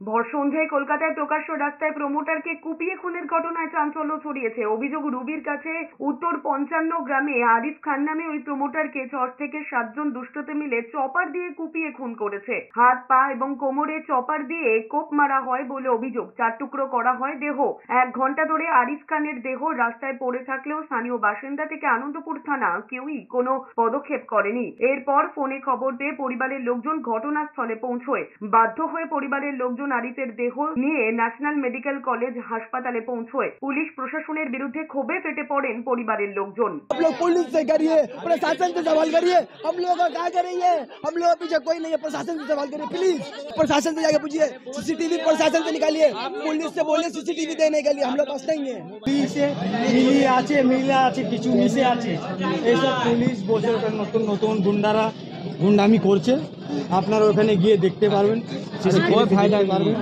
ভর সন্ধ্যায় কলকাতায় প্রকাশ্য রাস্তায় প্রমোটারকে কুপিয়ে খুনের ঘটনায় চাঞ্চল্য ছড়িয়েছে। অভিযোগ, রুবির কাছে উত্তর 55 গ্রামে আরিফ খান নামে ওই প্রমোটারকে 6 থেকে 7 জন দুষ্কৃতী মিলে চপার দিয়ে কুপিয়ে খুন করেছে। হাত, পা এবং কোমরে চপার দিয়ে কোপ মারা হয় বলে অভিযোগ। 4 টুকরো করা হয় দেহ। 1 ঘন্টা ধরে আরিফ খানের দেহ রাস্তায় পড়ে থাকলেও স্থানীয় বাসিন্দা থেকে আনন্দপুর থানা কেউই কোনো পদক্ষেপ করেনি। এরপর ফোনে খবর পেয়ে পরিবারের লোকজন ঘটনাস্থলে পৌঁছয়। বাধ্য হয়ে পরিবারের লোকজন আরিফের দেহ নিয়ে ন্যাশনাল মেডিকেল কলেজ হাসপাতালে পৌঁছয়। পুলিশ প্রশাসনের বিরুদ্ধে ক্ষোভে ফেটে পড়েন পরিবারের লোকজন। आप लोग पुलिस से करिए, प्रशासन से सवाल करिए, हम लोग का क्या करेंगे? हम लोग पीछे कोई नहीं है, प्रशासन से सवाल करिए प्लीज। प्रशासन से जाके पूछिए, सीसीटीवी प्रशासन से निकालिए, पुलिस से बोलिए सीसीटीवी देने के लिए, हम लोग पास नहीं है। মিলে আছে কিছু মিশে আছে, এইসব পুলিশ বসে নতুন নতুন গুন্ডারা গুন্ডামি করছে। আপনারা ওখানে গিয়ে দেখতে পারবেন, ফায়দা পারবেন।